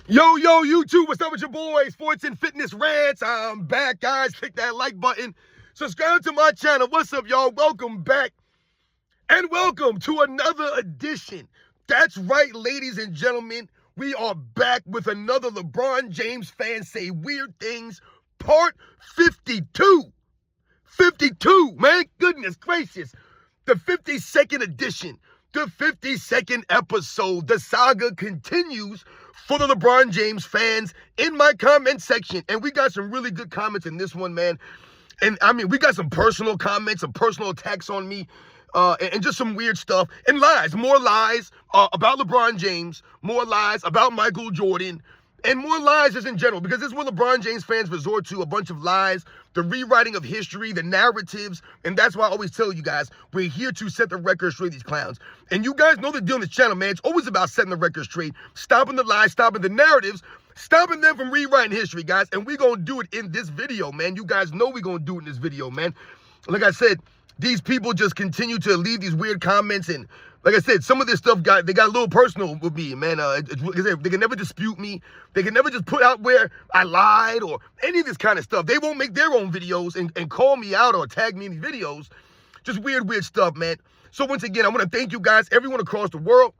Yo, YouTube, what's up with your boys? Sports and Fitness Rants. I'm back, guys. Click that like button. Subscribe to my channel. What's up, y'all? Welcome back. And welcome to another edition. That's right, ladies and gentlemen. We are back with another LeBron James Fans Say Weird Things, part 52. 52, man. Goodness gracious. The 52nd edition. The 52nd episode. The saga continues for the LeBron James fans in my comment section. And we got some really good comments in this one, man. And I mean, we got some personal comments, some personal attacks on me, and just some weird stuff. And lies, more lies about LeBron James, more lies about Michael Jordan, and more lies just in general, because this is what LeBron James fans resort to, a bunch of lies, the rewriting of history, the narratives, and that's why I always tell you guys, we're here to set the record straight, these clowns. And you guys know the deal on this channel, man. It's always about setting the record straight, stopping the lies, stopping the narratives, stopping them from rewriting history, guys. And we're going to do it in this video, man. You guys know we're going to do it in this video, man. Like I said, these people just continue to leave these weird comments, and like I said, some of this stuff got a little personal with me, man. They can never dispute me. They can never just put out where I lied or any of this kind of stuff. They won't make their own videos and call me out or tag me in these videos. Just weird stuff, man. So once again, I want to thank you guys, everyone across the world,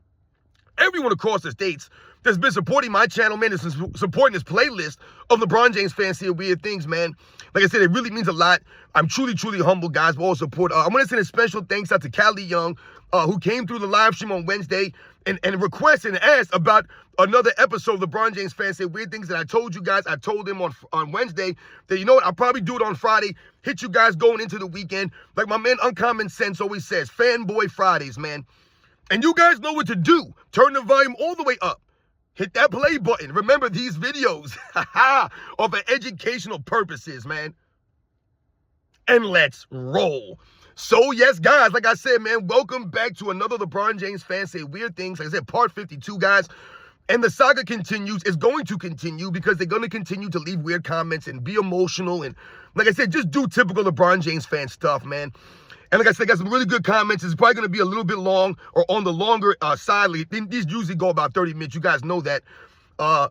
everyone across the states that's been supporting my channel, man, that's supporting this playlist of LeBron James Fans Say Weird Things, man. Like I said, it really means a lot. I'm truly humble, guys, for all support. I want to send a special thanks out to Callie Young, who came through the live stream on Wednesday and requested and asked about another episode of LeBron James Fans Say Weird Things that I told you guys. I told him on Wednesday that, you know what, I'll probably do it on Friday, hit you guys going into the weekend. Like my man Uncommon Sense always says, Fanboy Fridays, man. And you guys know what to do. Turn the volume all the way up. Hit that play button. Remember, these videos are for educational purposes, man. And let's roll. So, yes, guys, like I said, man, welcome back to another LeBron James Fans Say Weird Things. Like I said, part 52, guys. And the saga continues. It's going to continue because they're going to continue to leave weird comments and be emotional. And like I said, just do typical LeBron James fan stuff, man. And like I said, I got some really good comments. It's probably going to be a little bit long or on the longer side. These usually go about 30 minutes. You guys know that.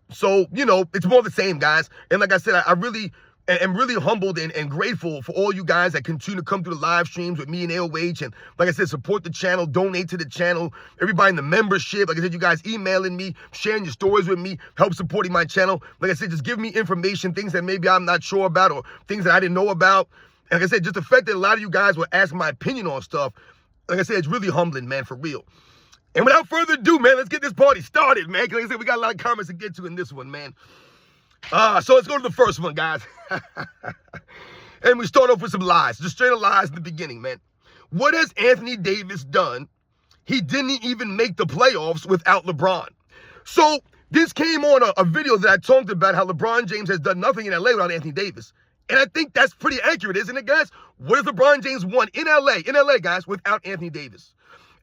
So, you know, it's more the same, guys. And like I said, I really am really humbled and grateful for all you guys that continue to come through the live streams with me and AOH. And like I said, support the channel, donate to the channel. Everybody in the membership. Like I said, you guys emailing me, sharing your stories with me, help supporting my channel. Like I said, just give me information, things that maybe I'm not sure about or things that I didn't know about. And like I said, just the fact that a lot of you guys will ask my opinion on stuff, like I said, it's really humbling, man, for real. And without further ado, man, let's get this party started, man. Because like I said, we got a lot of comments to get to in this one, man. So let's go to the first one, guys. And we start off with some lies, just straight up lies in the beginning, man. What has Anthony Davis done? He didn't even make the playoffs without LeBron. So this came on a video that I talked about how LeBron James has done nothing in LA without Anthony Davis. And I think that's pretty accurate, isn't it, guys? What has LeBron James won in LA, guys, without Anthony Davis?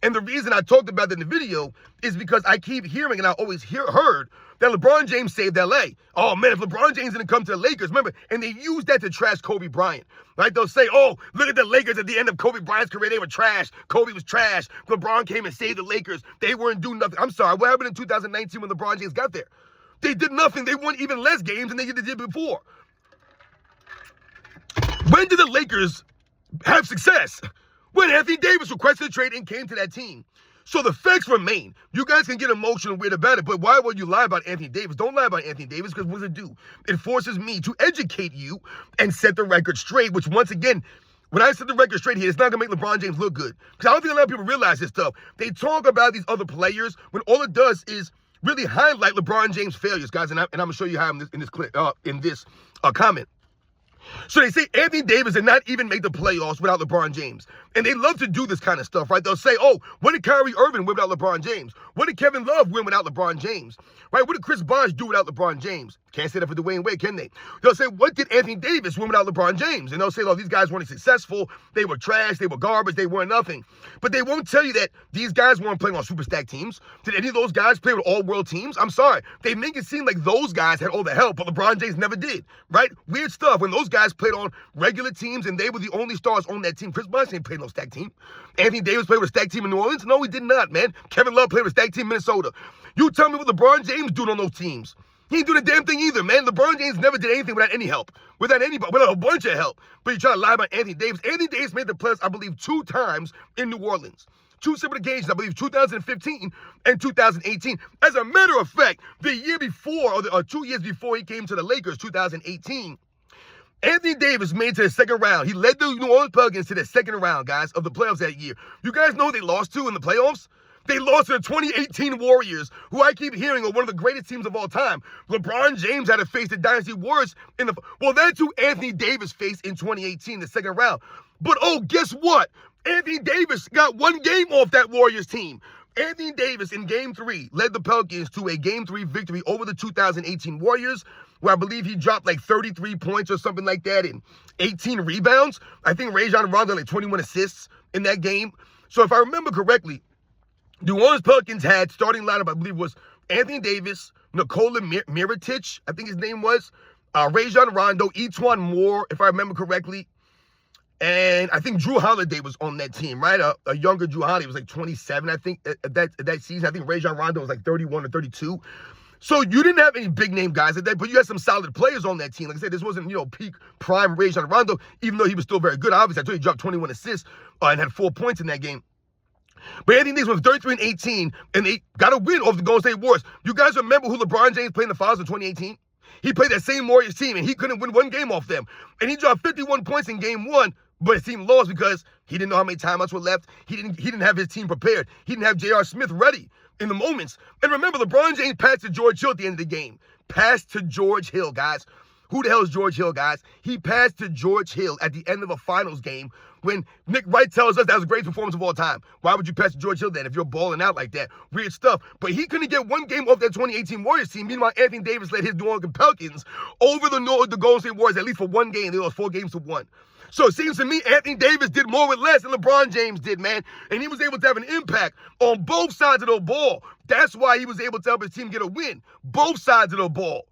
And the reason I talked about that in the video is because I keep hearing, and I always heard, that LeBron James saved LA. Oh, man, if LeBron James didn't come to the Lakers, remember, and they use that to trash Kobe Bryant, right? They'll say, oh, look at the Lakers at the end of Kobe Bryant's career. They were trash. Kobe was trash. LeBron came and saved the Lakers. They weren't doing nothing. I'm sorry, what happened in 2019 when LeBron James got there? They did nothing. They won even less games than they did before. When did the Lakers have success? When Anthony Davis requested a trade and came to that team. So the facts remain. You guys can get emotional and weird about it, but why would you lie about Anthony Davis? Don't lie about Anthony Davis, because what does it do? It forces me to educate you and set the record straight, which once again, when I set the record straight here, it's not going to make LeBron James look good. Because I don't think a lot of people realize this stuff. They talk about these other players when all it does is really highlight LeBron James' failures, guys. And I'm going to show you how in this clip, in this comment. So they say Anthony Davis did not even make the playoffs without LeBron James. And they love to do this kind of stuff, right? They'll say, oh, what did Kyrie Irving win without LeBron James? What did Kevin Love win without LeBron James? Right? What did Chris Bosh do without LeBron James? Can't say that for Dwayne Wade, can they? They'll say, what did Anthony Davis win without LeBron James? And they'll say, oh, these guys weren't successful. They were trash. They were garbage. They weren't nothing. But they won't tell you that these guys weren't playing on super stack teams. Did any of those guys play with all-world teams? I'm sorry. They make it seem like those guys had all the help, but LeBron James never did, right? Weird stuff. When those guys played on regular teams and they were the only stars on that team. Chris Bosh ain't played no stack team. Anthony Davis played with a stack team in New Orleans? No, he did not, man. Kevin Love played with a stack team in Minnesota. You tell me what LeBron James doing on those teams. He ain't do the damn thing either, man. LeBron James never did anything without any help, without a bunch of help. But you try to lie about Anthony Davis. Anthony Davis made the playoffs, I believe, 2 times in New Orleans. 2 separate occasions, I believe 2015 and 2018. As a matter of fact, the year before, or 2 years before he came to the Lakers, 2018, Anthony Davis made it to the second round. He led the New Orleans Pelicans to the second round, guys, of the playoffs that year. You guys know who they lost to in the playoffs? They lost to the 2018 Warriors, who I keep hearing are one of the greatest teams of all time. LeBron James had to face the Dynasty Warriors in the... Well, that's who Anthony Davis faced in 2018, the second round. But, oh, guess what? Anthony Davis got 1 game off that Warriors team. Anthony Davis, in Game 3, led the Pelicans to a Game 3 victory over the 2018 Warriors, where I believe he dropped like 33 points or something like that and 18 rebounds. I think Rajon Rondo like 21 assists in that game. So if I remember correctly, the New Orleans Pelicans had starting lineup, I believe, was Anthony Davis, Nikola Mirotic, I think his name was, Rajon Rondo, Etuan Moore, if I remember correctly. And I think Drew Holiday was on that team, right? A younger Drew Holiday was like 27, I think, at that season. I think Rajon Rondo was like 31 or 32. So you didn't have any big-name guys at that, but you had some solid players on that team. Like I said, this wasn't, peak prime Rajon Rondo, even though he was still very good. Obviously, I told you he dropped 21 assists and had 4 points in that game. But Anthony Davis was 33 and 18, and they got a win over the Golden State Warriors. You guys remember who LeBron James played in the finals in 2018? He played that same Warriors team, and he couldn't win 1 game off them. And he dropped 51 points in Game 1, but his team lost because he didn't know how many timeouts were left. He didn't have his team prepared. He didn't have J.R. Smith ready in the moments. And remember, LeBron James passed to George Hill at the end of the game. Passed to George Hill, guys. Who the hell is George Hill, guys? He passed to George Hill at the end of a finals game when Nick Wright tells us that was the greatest performance of all time. Why would you pass to George Hill then if you're balling out like that? Weird stuff. But he couldn't get 1 game off that 2018 Warriors team. Meanwhile, Anthony Davis led his New Orleans Pelicans over the Golden State Warriors at least for 1 game. They lost 4 games to 1. So it seems to me Anthony Davis did more with less than LeBron James did, man. And he was able to have an impact on both sides of the ball. That's why he was able to help his team get a win. Both sides of the ball.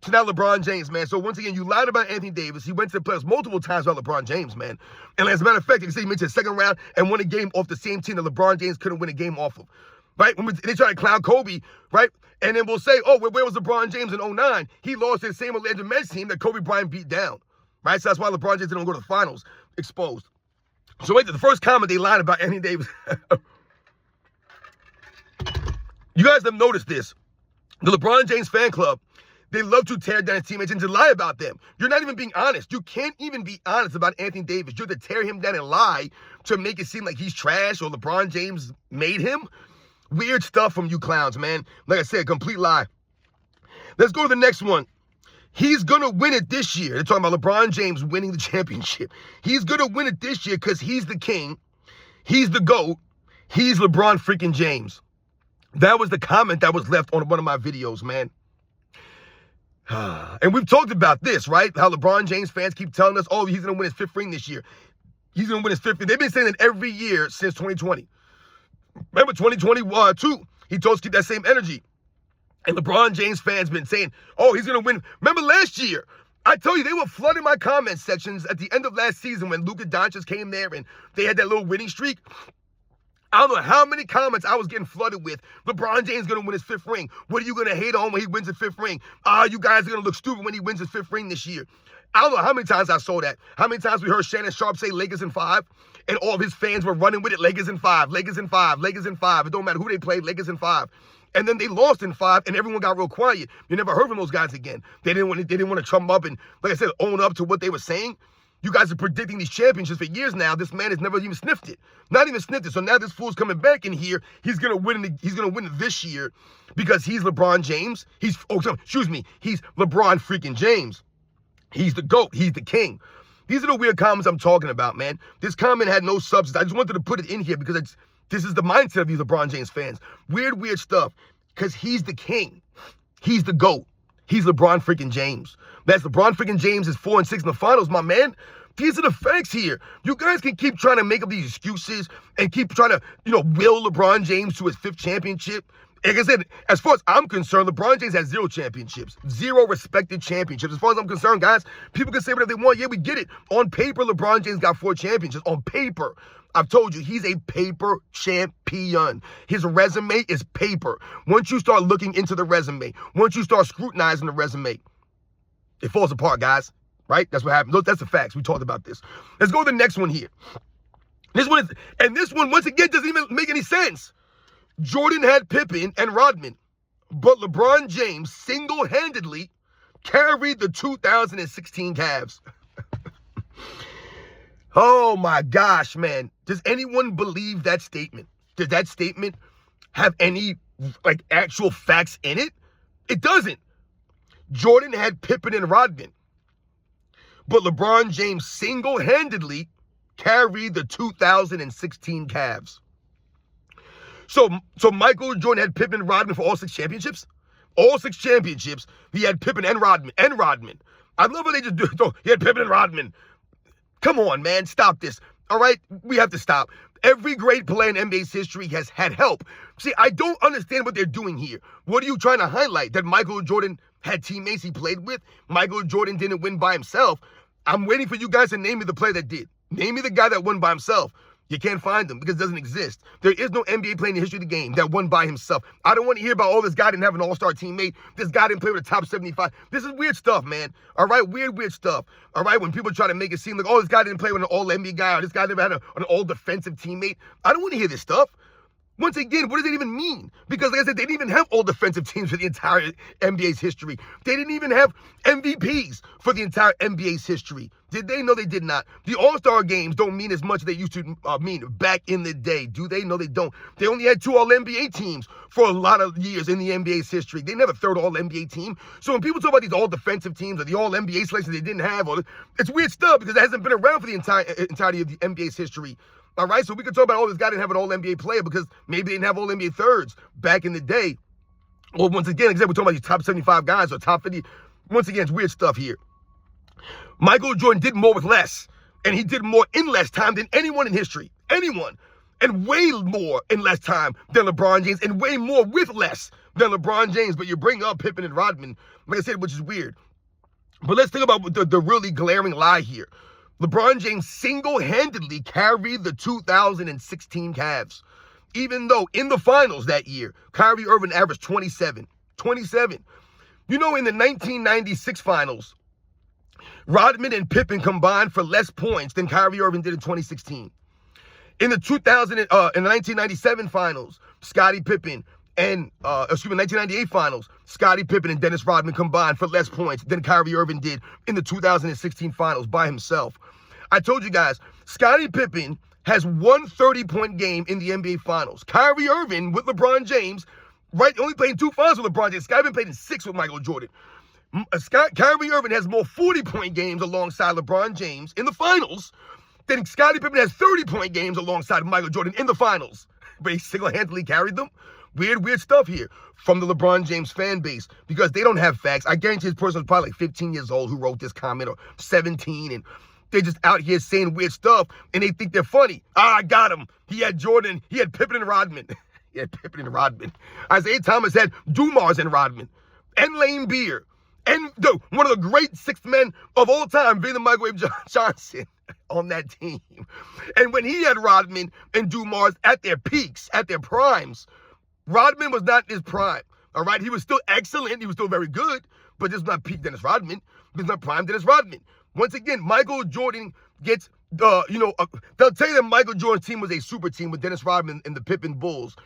So now LeBron James, man. So once again, you lied about Anthony Davis. He went to the playoffs multiple times about LeBron James, man. And as a matter of fact, you can see he went to the second round and won a game off the same team that LeBron James couldn't win a game off of. Right? When they try to clown Kobe, right? And then we'll say, oh, where was LeBron James in 2009? He lost to the same Atlanta Mets team that Kobe Bryant beat down. Right? So that's why LeBron James didn't go to the finals. Exposed. So wait, the first comment they lied about Anthony Davis. You guys have noticed this. The LeBron James fan club, they love to tear down his teammates and to lie about them. You're not even being honest. You can't even be honest about Anthony Davis. You're to tear him down and lie to make it seem like he's trash or LeBron James made him. Weird stuff from you clowns, man. Like I said, complete lie. Let's go to the next one. He's going to win it this year. They're talking about LeBron James winning the championship. He's going to win it this year because he's the king. He's the GOAT. He's LeBron freaking James. That was the comment that was left on one of my videos, man. And we've talked about this, right? How LeBron James fans keep telling us, oh, he's going to win his 5th ring this year. He's going to win his 5th ring. They've been saying that every year since 2020. Remember 2022, he told us to keep that same energy. And LeBron James fans been saying, oh, he's going to win. Remember last year, I told you they were flooding my comment sections at the end of last season when Luka Doncic came there and they had that little winning streak. I don't know how many comments I was getting flooded with. LeBron James is going to win his 5th ring. What are you going to hate on when he wins his 5th ring? You guys are going to look stupid when he wins his 5th ring this year. I don't know how many times I saw that. How many times we heard Shannon Sharp say Lakers in 5, and all of his fans were running with it, Lakers in 5, Lakers in 5, Lakers in 5. It don't matter who they played, Lakers in 5. And then they lost in 5, and everyone got real quiet. You never heard from those guys again. They didn't want to trump up and, like I said, own up to what they were saying. You guys are predicting these championships for years now. This man has never even sniffed it. Not even sniffed it. So now this fool's coming back in here. He's gonna win. He's gonna win this year because he's LeBron James. He's He's LeBron freaking James. He's the GOAT. He's the king. These are the weird comments I'm talking about, man. This comment had no substance. I just wanted to put it in here because this is the mindset of these LeBron James fans. Weird stuff. Because he's the king. He's the GOAT. He's LeBron freaking James. That's LeBron freaking James is 4-6 in the finals, my man. These are the facts here. You guys can keep trying to make up these excuses and keep trying to, will LeBron James to his 5th championship Like I said, as far as I'm concerned, LeBron James has 0 championships, 0 respected championships. As far as I'm concerned, guys, people can say whatever they want. Yeah, we get it. On paper, LeBron James got 4 championships. On paper. I've told you, he's a paper champion. His resume is paper. Once you start looking into the resume, once you start scrutinizing the resume, it falls apart, guys. Right? That's what happens. That's the facts. We talked about this. Let's go to the next one here. This one, once again, doesn't even make any sense. Jordan had Pippen and Rodman, but LeBron James single-handedly carried the 2016 Cavs. Oh my gosh, man. Does anyone believe that statement? Does that statement have any actual facts in it? It doesn't. Jordan had Pippen and Rodman, but LeBron James single-handedly carried the 2016 Cavs. So Michael Jordan had Pippen and Rodman for all 6 championships? All 6 championships, he had Pippen and Rodman. I love how they just do it. He had Pippen and Rodman. Come on, man. Stop this. All right? We have to stop. Every great player in NBA's history has had help. See, I don't understand what they're doing here. What are you trying to highlight? That Michael Jordan had teammates he played with? Michael Jordan didn't win by himself. I'm waiting for you guys to name me the player that did. Name me the guy that won by himself. You can't find them because it doesn't exist. There is no NBA player in the history of the game that won by himself. I don't want to hear about, oh, this guy didn't have an all-star teammate. This guy didn't play with a top 75. This is weird stuff, man. All right? Weird stuff. All right? When people try to make it seem like, oh, this guy didn't play with an all-NBA guy or this guy never had an all-defensive teammate. I don't want to hear this stuff. Once again, what does it even mean? Because like I said, they didn't even have all defensive teams for the entire NBA's history. They didn't even have MVPs for the entire NBA's history. Did they? No, they did not. The All-Star games don't mean as much as they used to mean back in the day. Do they? No, they don't. They only had 2 All-NBA teams for a lot of years in the NBA's history. They never third All-NBA team. So when people talk about these all-defensive teams or the All-NBA selections they didn't have, it's weird stuff because it hasn't been around for the entirety of the NBA's history. All right, so we can talk about, oh, this guy didn't have an all-NBA player because maybe they didn't have all-NBA thirds back in the day. Well, once again, we're talking about these top 75 guys or top 50. Once again, it's weird stuff here. Michael Jordan did more with less, and he did more in less time than anyone in history. Anyone. And way more in less time than LeBron James, and way more with less than LeBron James. But you bring up Pippen and Rodman, like I said, which is weird. But let's think about the really glaring lie here. LeBron James single-handedly carried the 2016 Cavs. Even though in the finals that year, Kyrie Irving averaged 27. 27. You know, in the 1996 finals, Rodman and Pippen combined for less points than Kyrie Irving did in 2016. In the 1997 finals, Scottie Pippen and 1998 finals, Scottie Pippen and Dennis Rodman combined for less points than Kyrie Irving did in the 2016 finals by himself. I told you guys, Scottie Pippen has one 30-point game in the NBA Finals. Kyrie Irving with LeBron James, right, only played in 2 finals with LeBron James. Scottie Pippen played in 6 with Michael Jordan. Kyrie Irving has more 40-point games alongside LeBron James in the finals than Scottie Pippen has 30-point games alongside Michael Jordan in the finals. But he single-handedly carried them. Weird stuff here from the LeBron James fan base because they don't have facts. I guarantee this person was probably like 15 years old who wrote this comment, or 17, and they're just out here saying weird stuff, and they think they're funny. I got him. He had Jordan. He had Pippen and Rodman. He had Pippen and Rodman. Isaiah Thomas had Dumars and Rodman. And Lane Beer. And one of the great 6th men of all time, being the Microwave Johnson, on that team. And when he had Rodman and Dumars at their peaks, at their primes, Rodman was not in his prime. All right? He was still excellent. He was still very good, but this is not peak Dennis Rodman. This is not prime Dennis Rodman. Once again, Michael Jordan gets, they'll tell you that Michael Jordan's team was a super team with Dennis Rodman and the Pippen Bulls.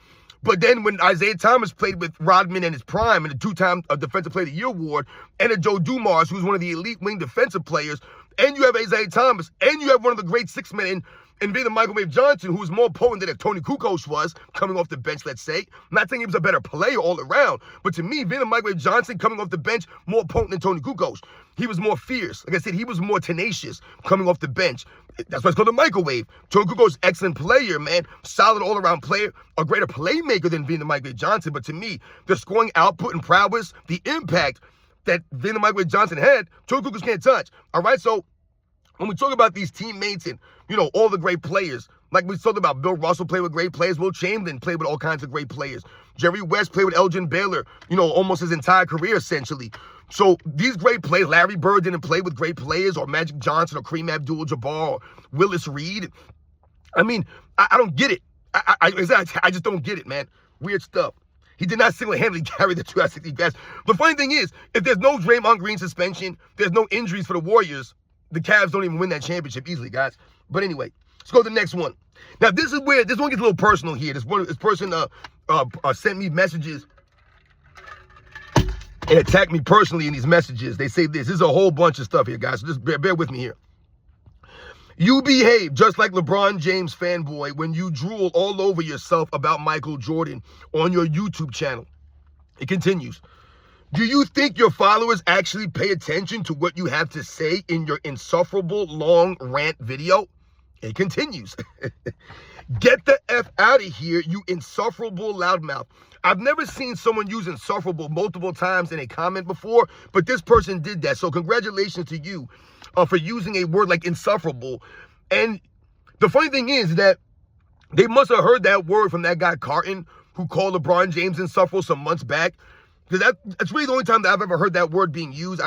But then when Isaiah Thomas played with Rodman in his prime and a 2-time Defensive Player of the Year award, and a Joe Dumars, who's one of the elite wing defensive players, and you have Isaiah Thomas, and you have one of the great 6 men in being the Microwave Johnson, who was more potent than if Tony Kukoc was, coming off the bench, let's say. I'm not saying he was a better player all around, but to me, being the Microwave Johnson coming off the bench, more potent than Tony Kukoc. He was more fierce. Like I said, he was more tenacious coming off the bench. That's why it's called the microwave. Tony Kukoc, excellent player, man. Solid all-around player. A greater playmaker than being the Microwave Johnson. But to me, the scoring output and prowess, the impact that being the Microwave Johnson had, Tony Kukoc can't touch. All right, so when we talk about these teammates and, all the great players, Like we talked about, Bill Russell played with great players. Will Chamberlain played with all kinds of great players. Jerry West played with Elgin Baylor, almost his entire career, essentially. So these great players, Larry Bird didn't play with great players, or Magic Johnson, or Kareem Abdul-Jabbar, or Willis Reed. I mean, I don't get it. I just don't get it, man. Weird stuff. He did not single-handedly carry the 260 best. The funny thing is, if there's no Draymond Green suspension, there's no injuries for the Warriors, the Cavs don't even win that championship easily, guys. But anyway, let's go to the next one. Now, this is where this one gets a little personal here. This person sent me messages and attacked me personally in these messages. They say this. This is a whole bunch of stuff here, guys. So just bear with me here. You behave just like LeBron James fanboy when you drool all over yourself about Michael Jordan on your YouTube channel. It continues. Do you think your followers actually pay attention to what you have to say in your insufferable long rant video? It continues. Get the F out of here, you insufferable loudmouth. I've never seen someone use insufferable multiple times in a comment before, but this person did that. So congratulations to you for using a word like insufferable. And the funny thing is that they must have heard that word from that guy Carton, who called LeBron James insufferable some months back. Because that's really the only time that I've ever heard that word being used.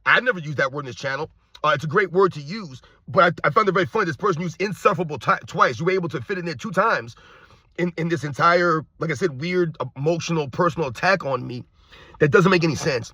I've never used that word in this channel. It's a great word to use, but I found it very funny. This person used insufferable twice. You were able to fit in there 2 times in this entire, like I said, weird, emotional, personal attack on me that doesn't make any sense.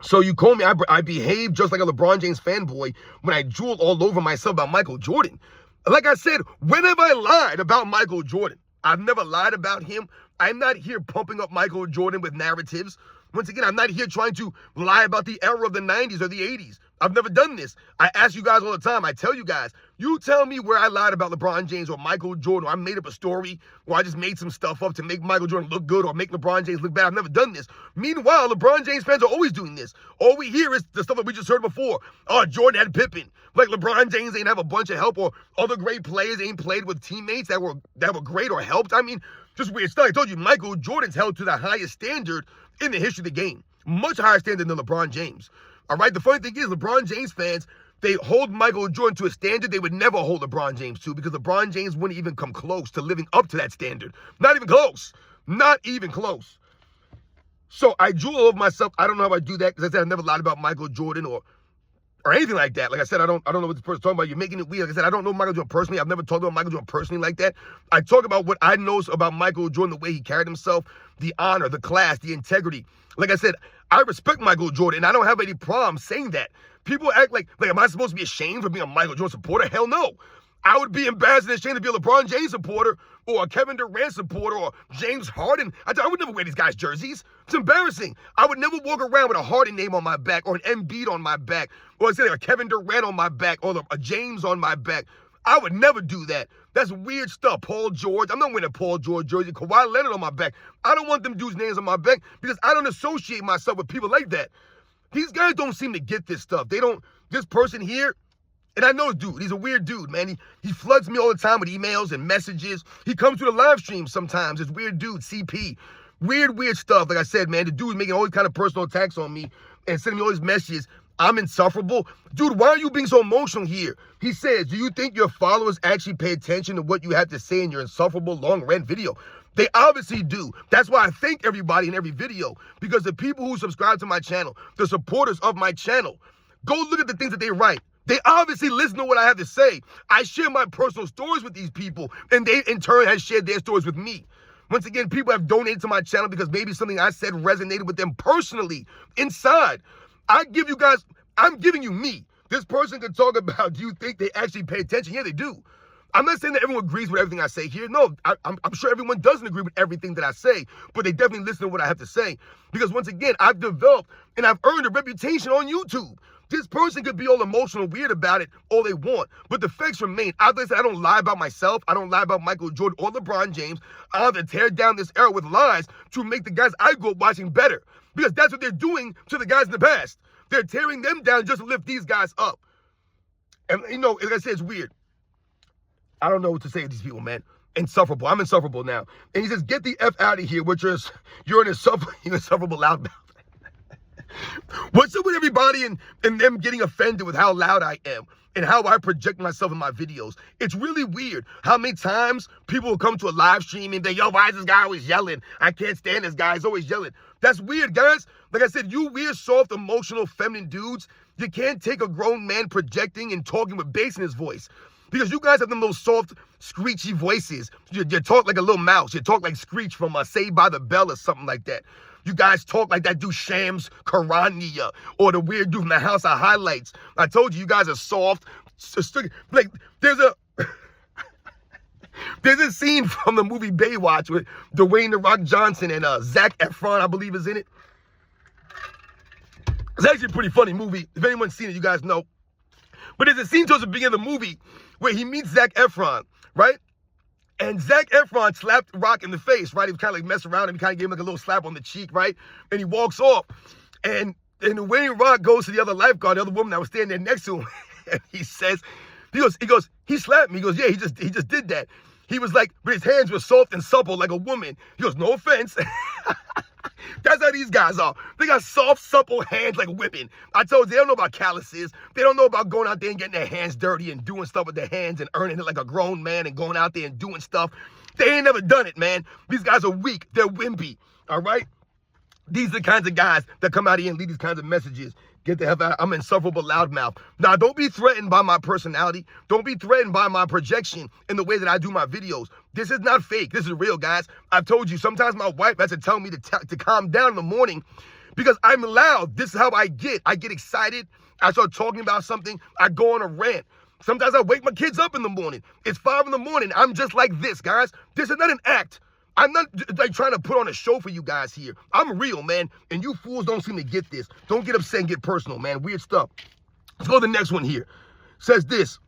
So you call me, I behave just like a LeBron James fanboy when I drool all over myself about Michael Jordan. Like I said, when have I lied about Michael Jordan? I've never lied about him. I'm not here pumping up Michael Jordan with narratives. Once again, I'm not here trying to lie about the era of the 90s or the 80s. I've never done this. I ask you guys all the time. I tell you guys, you tell me where I lied about LeBron James or Michael Jordan, or I made up a story, or I just made some stuff up to make Michael Jordan look good or make LeBron James look bad. I've never done this. Meanwhile, LeBron James fans are always doing this. All we hear is the stuff that we just heard before. Oh, Jordan had Pippen. Like LeBron James ain't have a bunch of help, or other great players ain't played with teammates that were great or helped. I mean, just weird stuff. I told you, Michael Jordan's held to the highest standard in the history of the game. Much higher standard than LeBron James. All right, the funny thing is, LeBron James fans, they hold Michael Jordan to a standard they would never hold LeBron James to, because LeBron James wouldn't even come close to living up to that standard. Not even close. Not even close. So I drool over myself. I don't know how I do that, because I said I've never lied about Michael Jordan or anything like that. Like I said, I don't know what this person's talking about. You're making it weird. Like I said, I don't know Michael Jordan personally. I've never talked about Michael Jordan personally like that. I talk about what I know about Michael Jordan, the way he carried himself, the honor, the class, the integrity. Like I said, I respect Michael Jordan, and I don't have any problem saying that. People act like am I supposed to be ashamed for being a Michael Jordan supporter? Hell no. I would be embarrassed and ashamed to be a LeBron James supporter or a Kevin Durant supporter or James Harden. I would never wear these guys' jerseys. It's embarrassing. I would never walk around with a Harden name on my back or an Embiid on my back or say a Kevin Durant on my back or a James on my back. I would never do that. That's weird stuff. Paul George. I'm not wearing a Paul George jersey. Kawhi Leonard on my back. I don't want them dudes' names on my back because I don't associate myself with people like that. These guys don't seem to get this stuff. They don't. This person here, and I know this dude. He's a weird dude, man. He floods me all the time with emails and messages. He comes to the live stream sometimes. This weird dude, CP. Weird stuff. Like I said, man, the dude's making all these kind of personal attacks on me and sending me all these messages. I'm insufferable. Dude, why are you being so emotional here? He says, do you think your followers actually pay attention to what you have to say in your insufferable long rant video? They obviously do. That's why I thank everybody in every video, because the people who subscribe to my channel, the supporters of my channel, go look at the things that they write. They obviously listen to what I have to say. I share my personal stories with these people, and they in turn have shared their stories with me. Once again, people have donated to my channel because maybe something I said resonated with them personally inside. I'm giving you me. This person could talk about, do you think they actually pay attention? Yeah, they do. I'm not saying that everyone agrees with everything I say here. No, I'm sure everyone doesn't agree with everything that I say, but they definitely listen to what I have to say. Because once again, I've developed and I've earned a reputation on YouTube. This person could be all emotional and weird about it all they want, but the facts remain. I don't lie about myself. I don't lie about Michael Jordan or LeBron James. I have to tear down this era with lies to make the guys I grew up watching better, because that's what they're doing to the guys in the past. They're tearing them down just to lift these guys up. And, like I said, it's weird. I don't know what to say to these people, man. Insufferable. I'm insufferable now. And he says, get the F out of here, you're an insufferable loudmouth. What's up with everybody and them getting offended with how loud I am and how I project myself in my videos? It's really weird how many times people will come to a live stream and they, yo, why is this guy always yelling? I can't stand this guy. He's always yelling. That's weird, guys. Like I said, you weird, soft, emotional, feminine dudes, you can't take a grown man projecting and talking with bass in his voice. Because you guys have them little soft, screechy voices. You talk like a little mouse. You talk like Screech from Saved by the Bell or something like that. You guys talk like that dude Shams Karania or the weird dude from the House of Highlights. I told you, you guys are soft. Like, there's a scene from the movie Baywatch with Dwayne "The Rock" Johnson and Zac Efron, I believe, is in it. It's actually a pretty funny movie. If anyone's seen it, you guys know. But there's a scene towards the beginning of the movie where he meets Zac Efron, right? And Zac Efron slapped Rock in the face, right? He was kind of like messing around and he kind of gave him like a little slap on the cheek, right? And he walks off. And when Rock goes to the other lifeguard, the other woman that was standing there next to him, and he goes, he slapped me. He goes, yeah, he just did that. He was like, but his hands were soft and supple like a woman. He goes, no offense. That's how these guys are. They got soft, supple hands like women. I told you, they don't know about calluses. They don't know about going out there and getting their hands dirty and doing stuff with their hands and earning it like a grown man and going out there and doing stuff. They ain't never done it, man. These guys are weak. They're wimpy, all right? These are the kinds of guys that come out here and leave these kinds of messages. Get the hell out. I'm an insufferable loudmouth. Now, don't be threatened by my personality. Don't be threatened by my projection in the way that I do my videos. This is not fake. This is real, guys. I've told you, sometimes my wife has to tell me to calm down in the morning because I'm loud. This is how I get. I get excited. I start talking about something. I go on a rant. Sometimes I wake my kids up in the morning. It's 5 in the morning. I'm just like this, guys. This is not an act. I'm not like trying to put on a show for you guys here. I'm real, man. And you fools don't seem to get this. Don't get upset and get personal, man. Weird stuff. Let's go to the next one here. Says this.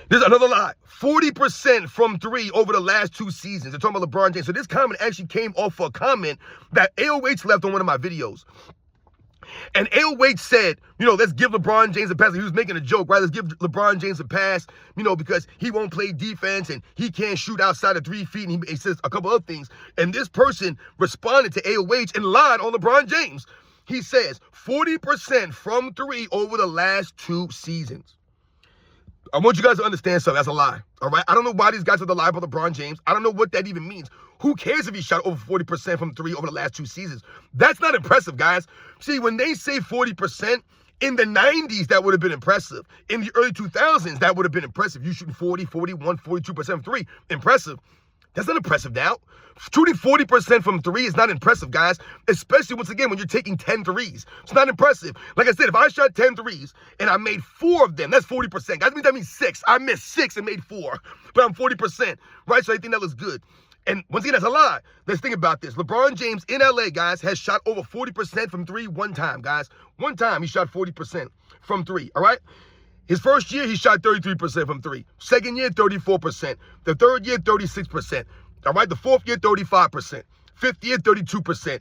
There's another lie. 40% from 3 over the last 2 seasons. They're talking about LeBron James. So this comment actually came off a comment that AOH left on one of my videos. And AOH said, let's give LeBron James a pass. He was making a joke, right? Let's give LeBron James a pass, because he won't play defense and he can't shoot outside of 3 feet. And he says a couple other things. And this person responded to AOH and lied on LeBron James. He says 40% from 3 over the last 2 seasons. I want you guys to understand something. That's a lie, all right? I don't know why these guys are the lie about LeBron James. I don't know what that even means. Who cares if he shot over 40% from 3 over the last 2 seasons? That's not impressive, guys. See, when they say 40%, in the 90s, that would have been impressive. In the early 2000s, that would have been impressive. You shooting 40, 41, 42% from 3. Impressive. That's not impressive now. Shooting 40% from 3 is not impressive, guys. Especially, once again, when you're taking 10 threes. It's not impressive. Like I said, if I shot 10 threes and I made 4 of them, that's 40%. Guys, that means 6. I missed 6 and made 4. But I'm 40%, right? So I think that looks good. And once again, that's a lie. Let's think about this. LeBron James in LA, guys, has shot over 40% from 3 one time, guys. One time he shot 40% from 3, all right? His first year, he shot 33% from 3. Second year, 34%. The third year, 36%. All right? The fourth year, 35%. Fifth year, 32%.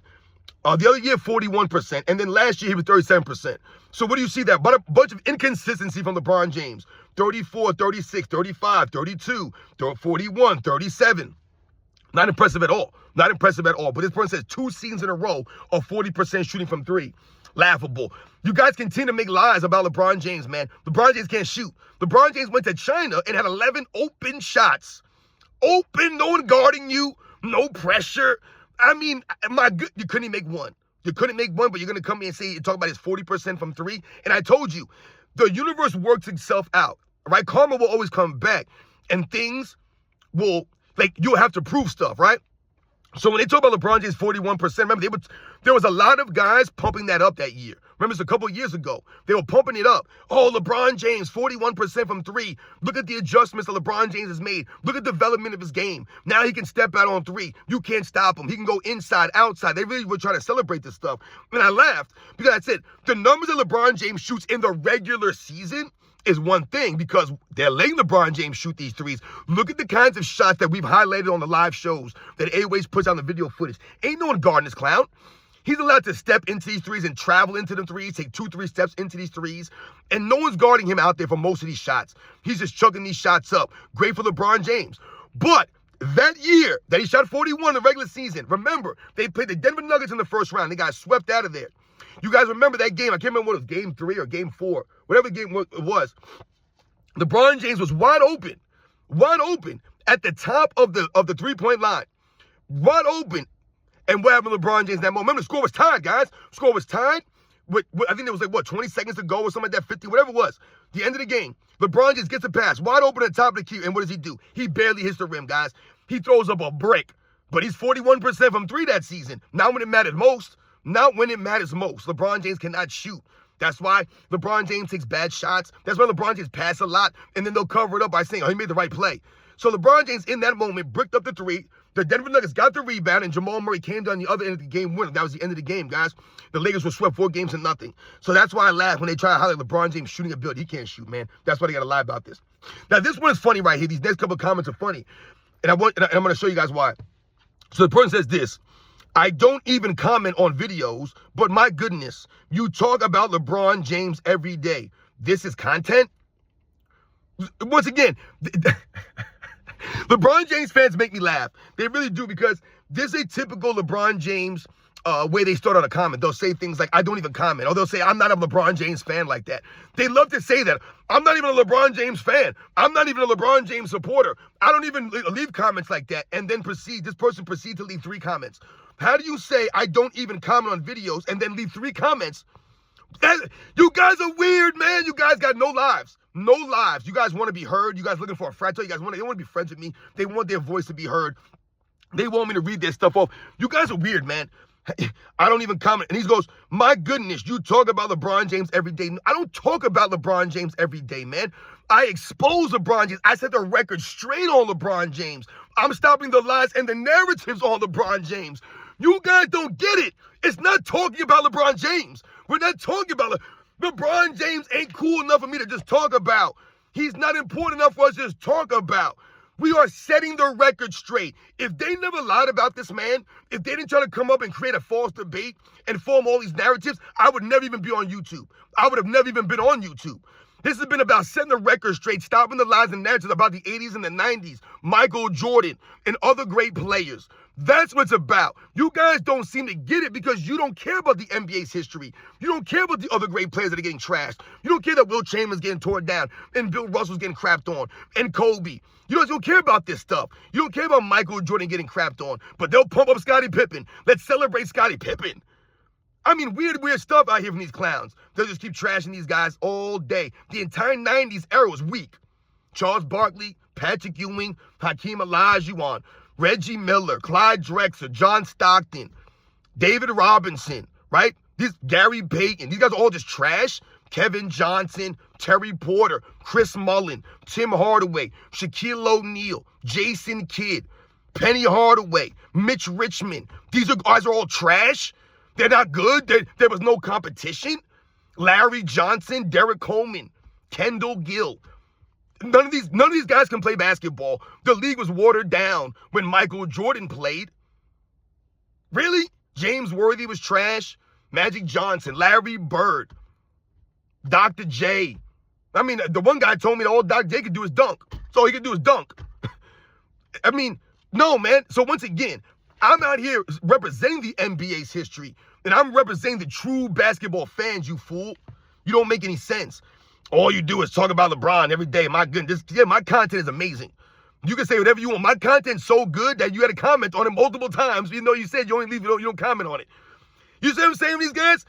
The other year, 41%. And then last year, he was 37%. So what do you see there? But a bunch of inconsistency from LeBron James. 34, 36, 35, 32, 41, 37. Not impressive at all. Not impressive at all. But this person says 2 seasons in a row of 40% shooting from 3. Laughable. You guys continue to make lies about LeBron James, man. LeBron James can't shoot. LeBron James went to China and had 11 open shots. Open, no one guarding you, no pressure. I mean, you couldn't even make one. You couldn't make one, but you're going to come here and say, you talk about his 40% from 3. And I told you, the universe works itself out, right? Karma will always come back. And things will, you'll have to prove stuff, right? So when they talk about LeBron James 41%, remember, there was a lot of guys pumping that up that year. Remember, it's a couple of years ago. They were pumping it up. Oh, LeBron James, 41% from 3. Look at the adjustments that LeBron James has made. Look at the development of his game. Now he can step out on 3. You can't stop him. He can go inside, outside. They really were trying to celebrate this stuff. And I laughed because I said, the numbers that LeBron James shoots in the regular season is one thing because they're letting LeBron James shoot these threes. Look at the kinds of shots that we've highlighted on the live shows that AOH puts on the video footage. Ain't no one guarding this clown. He's allowed to step into these threes and travel into the threes, take 2-3 steps into these threes, and no one's guarding him out there for most of these shots. He's just chugging these shots up. Great for LeBron James. But that year that he shot 41 in the regular season, remember, they played the Denver Nuggets in the first round. They got swept out of there. You guys remember that game? I can't remember what it was, game 3 or game 4, whatever game it was. LeBron James was wide open at the top of the three-point line, wide open. And what happened to LeBron James in that moment? Remember, the score was tied, guys. The score was tied. I think there was like, 20 seconds to go or something like that, 50, whatever it was. The end of the game. LeBron just gets a pass, wide open at the top of the key. And what does he do? He barely hits the rim, guys. He throws up a brick. But he's 41% from 3 that season. Not when it mattered most. Not when it matters most. LeBron James cannot shoot. That's why LeBron James takes bad shots. That's why LeBron James pass a lot. And then they'll cover it up by saying, oh, he made the right play. So LeBron James, in that moment, bricked up the 3. The Denver Nuggets got the rebound, and Jamal Murray came down the other end of the game winner. That was the end of the game, guys. The Lakers were swept 4-0. So that's why I laugh when they try to highlight LeBron James shooting a build. He can't shoot, man. That's why they got to lie about this. Now, this one is funny right here. These next couple of comments are funny. And I'm going to show you guys why. So the person says this. I don't even comment on videos, but my goodness, you talk about LeBron James every day. This is content? Once again, LeBron James fans make me laugh. They really do, because this is a typical LeBron James way they start on a comment. They'll say things like, I don't even comment. Or they'll say, I'm not a LeBron James fan like that. They love to say that. I'm not even a LeBron James fan. I'm not even a LeBron James supporter. I don't even leave comments like that. And then this person proceeds to leave 3 comments. How do you say, I don't even comment on videos, and then leave 3 comments? You guys are weird, man. You guys got no lives. No lives. You guys want to be heard. You guys looking for a fratto. They want to be friends with me. They want their voice to be heard. They want me to read their stuff off. You guys are weird, man. I don't even comment. And he goes, my goodness, you talk about LeBron James every day. I don't talk about LeBron James every day, man. I expose LeBron James. I set the record straight on LeBron James. I'm stopping the lies and the narratives on LeBron James. You guys don't get it. It's not talking about LeBron James. We're not talking about LeBron James ain't cool enough for me to just talk about. He's not important enough for us to just talk about. We are setting the record straight. If they never lied about this man, if they didn't try to come up and create a false debate and form all these narratives, I would never even be on YouTube. I would have never even been on YouTube. This has been about setting the record straight, stopping the lies and narratives about the 80s and the 90s, Michael Jordan, and other great players. That's what it's about. You guys don't seem to get it because you don't care about the NBA's history. You don't care about the other great players that are getting trashed. You don't care that Will Chamberlain's getting torn down and Bill Russell's getting crapped on and Kobe. You guys don't care about this stuff. You don't care about Michael Jordan getting crapped on, but they'll pump up Scottie Pippen. Let's celebrate Scottie Pippen. I mean, weird stuff out here from these clowns. They'll just keep trashing these guys all day. The entire 90s era was weak. Charles Barkley, Patrick Ewing, Hakeem Olajuwon, Reggie Miller, Clyde Drexler, John Stockton, David Robinson, right? Gary Payton. These guys are all just trash. Kevin Johnson, Terry Porter, Chris Mullin, Tim Hardaway, Shaquille O'Neal, Jason Kidd, Penny Hardaway, Mitch Richmond. These guys are all trash. They're not good. There was no competition. Larry Johnson, Derek Coleman, Kendall Gill. None of these guys can play basketball. The league was watered down when Michael Jordan played. Really? James Worthy was trash. Magic Johnson, Larry Bird, Dr. J. I mean, the one guy told me that all Dr. J could do is dunk. So all he could do is dunk. I mean, no, man. So once again, I'm out here representing the NBA's history, and I'm representing the true basketball fans, you fool. You don't make any sense. All you do is talk about LeBron every day. My goodness, my content is amazing. You can say whatever you want. My content's so good that you had to comment on it multiple times, even though you said you don't comment on it. You see what I'm saying, these guys?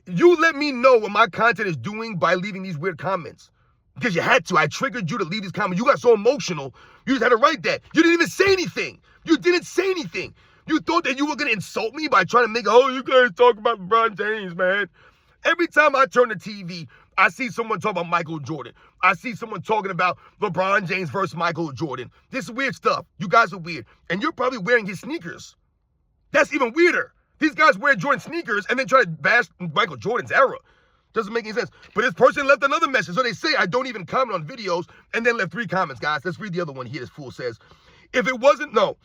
You let me know what my content is doing by leaving these weird comments. Because you had to. I triggered you to leave these comments. You got so emotional, you just had to write that. You didn't even say anything. You didn't say anything. You thought that you were going to insult me by trying to make, oh, you guys talk about LeBron James, man. Every time I turn the TV, I see someone talk about Michael Jordan. I see someone talking about LeBron James versus Michael Jordan. This is weird stuff. You guys are weird. And you're probably wearing his sneakers. That's even weirder. These guys wear Jordan sneakers and then try to bash Michael Jordan's era. Doesn't make any sense. But this person left another message. So they say, I don't even comment on videos, and then left 3 comments, guys. Let's read the other one here. This fool says, if it wasn't, for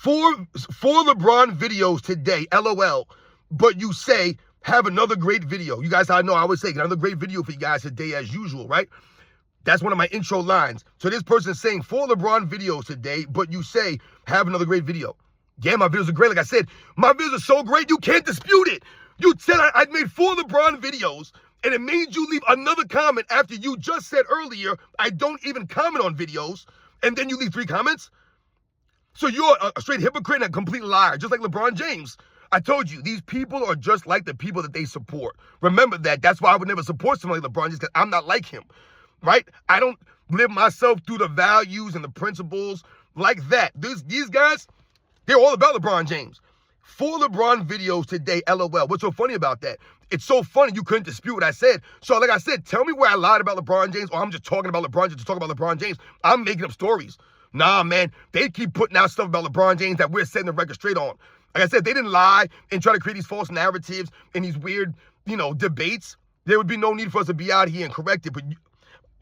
LeBron videos today, LOL, but you say, have another great video. You guys, I know I always say, another great video for you guys today as usual, right? That's one of my intro lines. So this person is saying, 4 LeBron videos today, but you say, have another great video. Yeah, my videos are great. Like I said, my videos are so great, you can't dispute it. You said I made 4 LeBron videos, and it made you leave another comment after you just said earlier, I don't even comment on videos, and then you leave 3 comments? So you're a straight hypocrite and a complete liar, just like LeBron James. I told you, these people are just like the people that they support. Remember that. That's why I would never support someone like LeBron James, because I'm not like him, right? I don't live myself through the values and the principles like that. These guys, they're all about LeBron James. 4 LeBron videos today, LOL. What's so funny about that? It's so funny you couldn't dispute what I said. So like I said, tell me where I lied about LeBron James, or I'm just talking about LeBron James to talk about LeBron James. I'm making up stories. Nah, man, they keep putting out stuff about LeBron James that we're setting the record straight on. Like I said, they didn't lie and try to create these false narratives and these weird, debates. There would be no need for us to be out here and correct it. But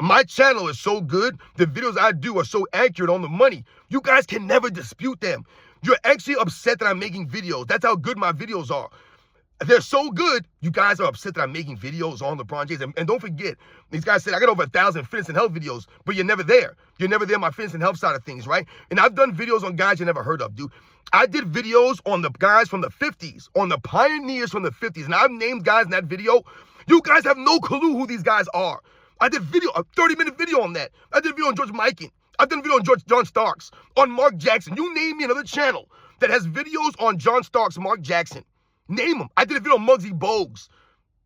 my channel is so good. The videos I do are so accurate on the money. You guys can never dispute them. You're actually upset that I'm making videos. That's how good my videos are. They're so good, you guys are upset that I'm making videos on LeBron James. And don't forget, these guys said I got over 1,000 fitness and health videos, but you're never there. You're never there on my fitness and health side of things, right? And I've done videos on guys you never heard of, dude. I did videos on the guys from the 50s, on the pioneers from the 50s. And I've named guys in that video. You guys have no clue who these guys are. I did a 30-minute video on that. I did a video on George Mikan. I've done a video on John Starks, on Mark Jackson. You name me another channel that has videos on John Starks, Mark Jackson. Name them. I did a video on Muggsy Bogues.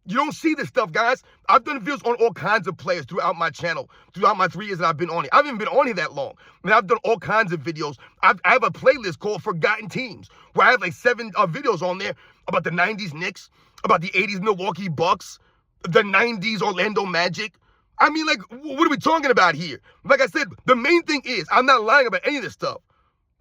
You don't see this stuff, guys. I've done videos on all kinds of players throughout my channel, throughout my 3 years that I've been on here. I haven't even been on here that long. I mean, I've done all kinds of videos. I have a playlist called Forgotten Teams, where I have like 7 videos on there about the 90s Knicks, about the 80s Milwaukee Bucks, the 90s Orlando Magic. I mean, like, what are we talking about here? Like I said, the main thing is I'm not lying about any of this stuff.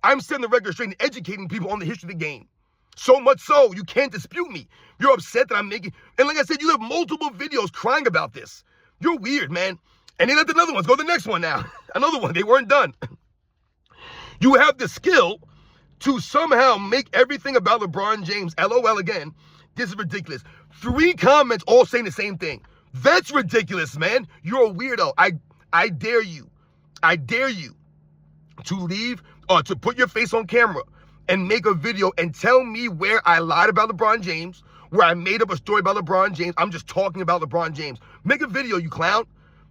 I'm setting the record straight and educating people on the history of the game. So much so, you can't dispute me. You're upset that I'm making... And like I said, you have multiple videos crying about this. You're weird, man. And then let another one. Go to the next one now. Another one. They weren't done. You have the skill to somehow make everything about LeBron James. LOL again. This is ridiculous. 3 comments all saying the same thing. That's ridiculous, man. You're a weirdo. I dare you. I dare you to leave or to put your face on camera and make a video and tell me where I lied about LeBron James, where I made up a story about LeBron James. I'm just talking about LeBron James. Make a video, you clown.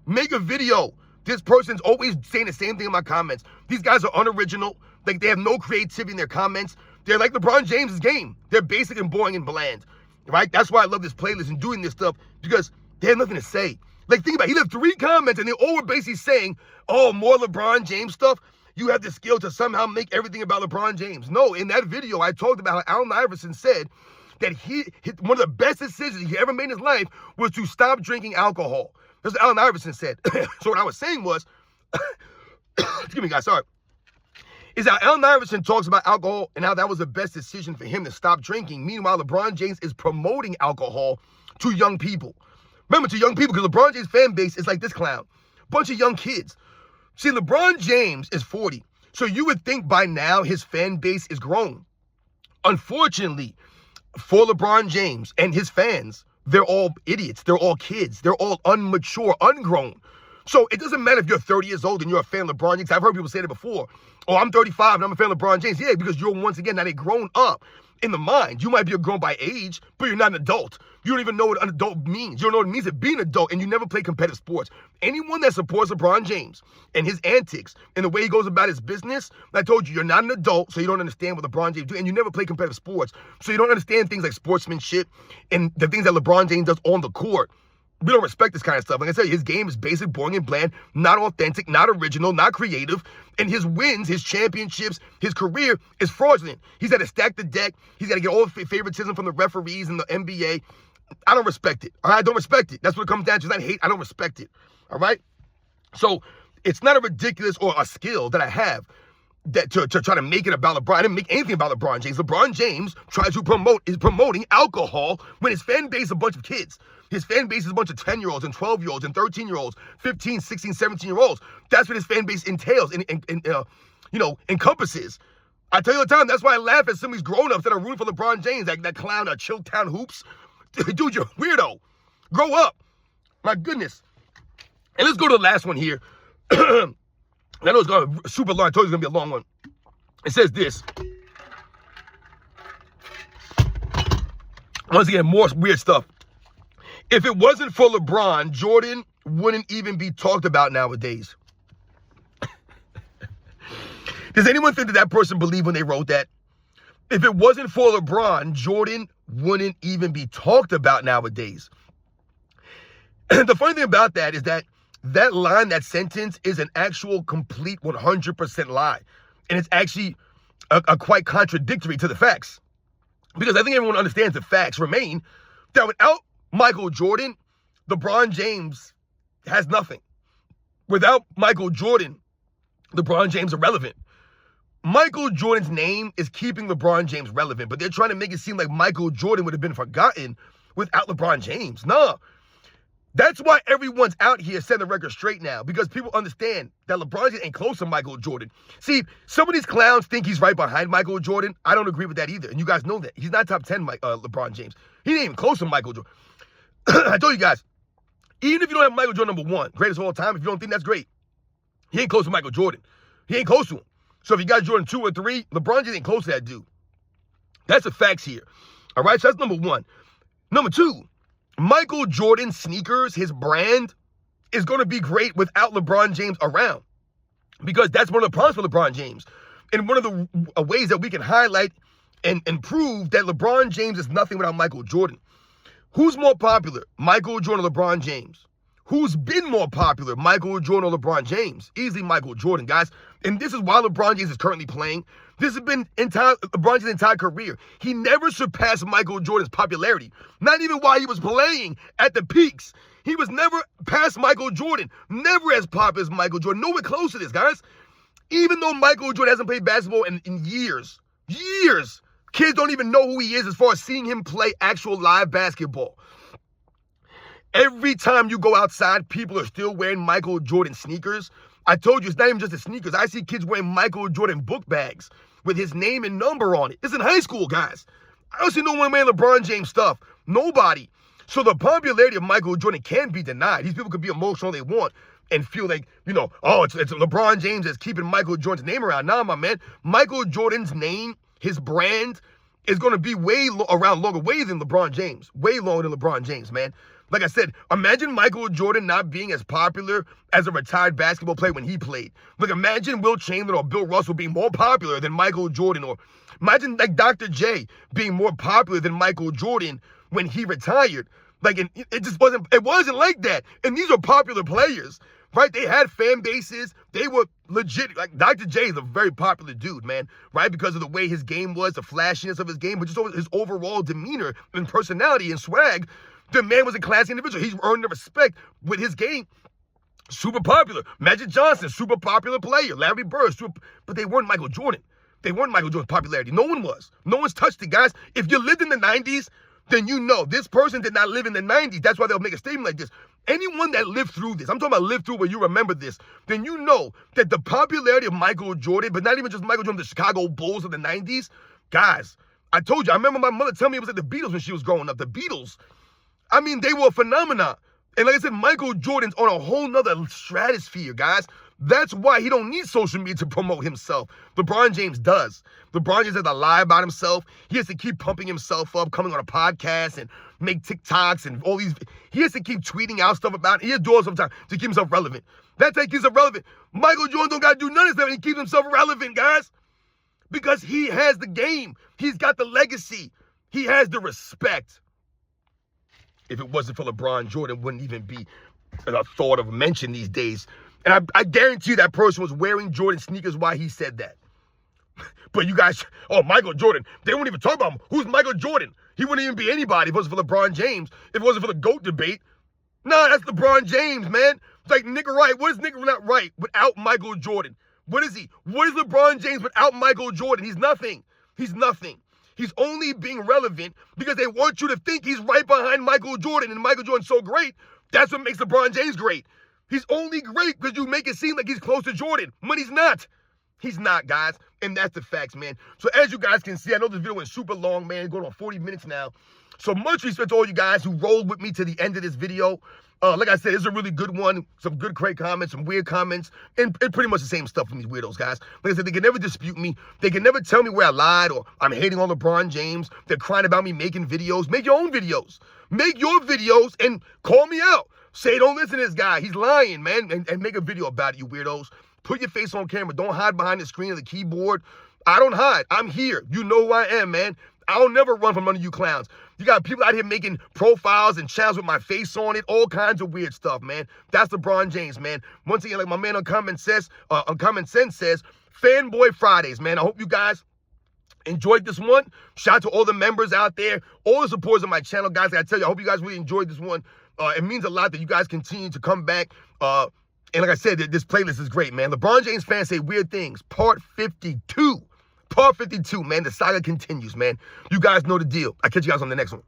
Make a video. This person's always saying the same thing in my comments. These guys are unoriginal. Like, they have no creativity in their comments. They're like LeBron James' game. They're basic and boring and bland, right? That's why I love this playlist and doing this stuff, because they have nothing to say. Like, think about it. He left 3 comments, and they all were basically saying, oh, more LeBron James stuff. You have the skill to somehow make everything about LeBron James. No, in that video, I talked about how Allen Iverson said that one of the best decisions he ever made in his life was to stop drinking alcohol. That's what Allen Iverson said. So what I was saying was, excuse me, guys, sorry, is how Allen Iverson talks about alcohol and how that was the best decision for him to stop drinking. Meanwhile, LeBron James is promoting alcohol to young people. Remember, to young people, because LeBron James' fan base is like this clown. Bunch of young kids. See, LeBron James is 40, so you would think by now his fan base is grown. Unfortunately, for LeBron James and his fans, they're all idiots. They're all kids. They're all unmature, ungrown. So it doesn't matter if you're 30 years old and you're a fan of LeBron James. I've heard people say that before. Oh, I'm 35 and I'm a fan of LeBron James. Yeah, because you're once again not a grown up in the mind. You might be a grown by age, but you're not an adult. You don't even know what an adult means. You don't know what it means to be an adult, and you never play competitive sports. Anyone that supports LeBron James and his antics and the way he goes about his business, I told you, you're not an adult, so you don't understand what LeBron James do, and you never play competitive sports, so you don't understand things like sportsmanship and the things that LeBron James does on the court. We don't respect this kind of stuff. Like I said, his game is basic, boring, and bland, not authentic, not original, not creative. And his wins, his championships, his career is fraudulent. He's got to stack the deck. He's got to get all the favoritism from the referees and the NBA. I don't respect it. All right? I don't respect it. That's what it comes down to. It's not hate. I don't respect it. All right? So it's not a ridiculous or a skill that I have that to try to make it about LeBron. I didn't make anything about LeBron James. LeBron James tries to promoting alcohol when his fan base is a bunch of kids. His fan base is a bunch of 10-year-olds and 12-year-olds and 13-year-olds, 15, 16, 17-year-olds. That's what his fan base entails and encompasses. I tell you all the time, that's why I laugh at some of these grown-ups that are rooting for LeBron James, like that clown at Chilltown Hoops. Dude, you're a weirdo. Grow up. My goodness. And let's go to the last one here. I know it's going to be super long. I told you it's going to be a long one. It says this. Once again, more weird stuff. If it wasn't for LeBron, Jordan wouldn't even be talked about nowadays. Does anyone think that that person believed when they wrote that? If it wasn't for LeBron, Jordan wouldn't even be talked about nowadays. And the funny thing about that is that that line, that sentence, is an actual complete 100% lie. And it's actually a quite contradictory to the facts. Because I think everyone understands the facts remain that without Michael Jordan, LeBron James has nothing. Without Michael Jordan, LeBron James is irrelevant. Michael Jordan's name is keeping LeBron James relevant, but they're trying to make it seem like Michael Jordan would have been forgotten without LeBron James. No. That's why everyone's out here setting the record straight now, because people understand that LeBron James ain't close to Michael Jordan. See, some of these clowns think he's right behind Michael Jordan. I don't agree with that either, and you guys know that. He's not top 10 LeBron James. He ain't even close to Michael Jordan. I told you guys, even if you don't have Michael Jordan number 1, greatest of all time, if you don't think that's great, he ain't close to Michael Jordan. He ain't close to him. So if you got Jordan 2 or 3, LeBron James ain't close to that dude. That's the facts here. All right, so that's number 1. Number 2, Michael Jordan sneakers, his brand, is going to be great without LeBron James around. Because that's one of the problems for LeBron James. And one of the ways that we can highlight and prove that LeBron James is nothing without Michael Jordan. Who's more popular, Michael Jordan or LeBron James? Who's been more popular, Michael Jordan or LeBron James? Easily Michael Jordan, guys. And this is why LeBron James is currently playing. This has been LeBron James' entire career. He never surpassed Michael Jordan's popularity. Not even while he was playing at the peaks. He was never past Michael Jordan. Never as popular as Michael Jordan. Nowhere close to this, guys. Even though Michael Jordan hasn't played basketball in years. Years. Kids don't even know who he is as far as seeing him play actual live basketball. Every time you go outside, people are still wearing Michael Jordan sneakers. I told you, it's not even just the sneakers. I see kids wearing Michael Jordan book bags with his name and number on it. It's in high school, guys. I don't see no one wearing LeBron James stuff. Nobody. So the popularity of Michael Jordan can't be denied. These people could be emotional all they want and feel like, oh, it's LeBron James that's keeping Michael Jordan's name around. Nah, my man. Michael Jordan's name, his brand, is going to be around longer, way than LeBron James. Way longer than LeBron James, man. Like I said, imagine Michael Jordan not being as popular as a retired basketball player when he played. Like, imagine Will Chamberlain or Bill Russell being more popular than Michael Jordan. Or imagine, like, Dr. J being more popular than Michael Jordan when he retired. Like, it just wasn't like that. And these are popular players, right? They had fan bases. They were legit. Like, Dr. J is a very popular dude, man, right? Because of the way his game was, the flashiness of his game, but just his overall demeanor and personality and swag. The man was a classy individual. He's earned the respect with his game. Super popular. Magic Johnson, super popular player. Larry Bird, but they weren't Michael Jordan. They weren't Michael Jordan's popularity. No one was. No one's touched it, guys. If you lived in the 90s, then you know this person did not live in the 90s. That's why they'll make a statement like this. Anyone that lived through this, I'm talking about lived through where you remember this, then you know that the popularity of Michael Jordan, but not even just Michael Jordan, the Chicago Bulls of the 90s, guys, I told you, I remember my mother telling me it was like the Beatles when she was growing up. The Beatles. I mean, they were a phenomenon. And like I said, Michael Jordan's on a whole nother stratosphere, guys. That's why he don't need social media to promote himself. LeBron James does. LeBron James has to lie about himself. He has to keep pumping himself up, coming on a podcast and make TikToks and all these. He has to keep tweeting out stuff about it. He has to do all sometimes to keep himself relevant. That's how he keeps himself relevant. Michael Jordan don't got to do none of this stuff and he keeps himself relevant, guys. Because he has the game. He's got the legacy. He has the respect. If it wasn't for LeBron, Jordan wouldn't even be a thought of mention these days. And I guarantee you that person was wearing Jordan sneakers while he said that. But you guys, Michael Jordan, they wouldn't even talk about him. Who's Michael Jordan? He wouldn't even be anybody if it wasn't for LeBron James. If it wasn't for the GOAT debate. Nah, that's LeBron James, man. It's like Nick Wright. What is Nick not right without Michael Jordan? What is he? What is LeBron James without Michael Jordan? He's nothing. He's nothing. He's only being relevant because they want you to think he's right behind Michael Jordan. And Michael Jordan's so great, that's what makes LeBron James great. He's only great because you make it seem like he's close to Jordan, when he's not. He's not, guys. And that's the facts, man. So as you guys can see, I know this video went super long, man. Going on 40 minutes now. So much respect to all you guys who rolled with me to the end of this video. Like I said, it's a really good one. Some good, great comments, some weird comments, and pretty much the same stuff from these weirdos, guys. Like I said, they can never dispute me. They can never tell me where I lied or I'm hating on LeBron James. They're crying about me making videos. Make your own videos. Make your videos and call me out. Say, don't listen to this guy. He's lying, man. And make a video about it, you weirdos. Put your face on camera. Don't hide behind the screen of the keyboard. I don't hide. I'm here. You know who I am, man. I'll never run from under you clowns. You got people out here making profiles and channels with my face on it, all kinds of weird stuff, man. That's LeBron James, man. Once again, like my man on Common Sense says, Fanboy Fridays, man. I hope you guys enjoyed this one. Shout out to all the members out there, all the supporters of my channel, guys. Like I tell you, I hope you guys really enjoyed this one. It means a lot that you guys continue to come back. And like I said, this playlist is great, man. LeBron James fans say weird things. Part 52. Part 52, man. The saga continues, man. You guys know the deal. I'll catch you guys on the next one.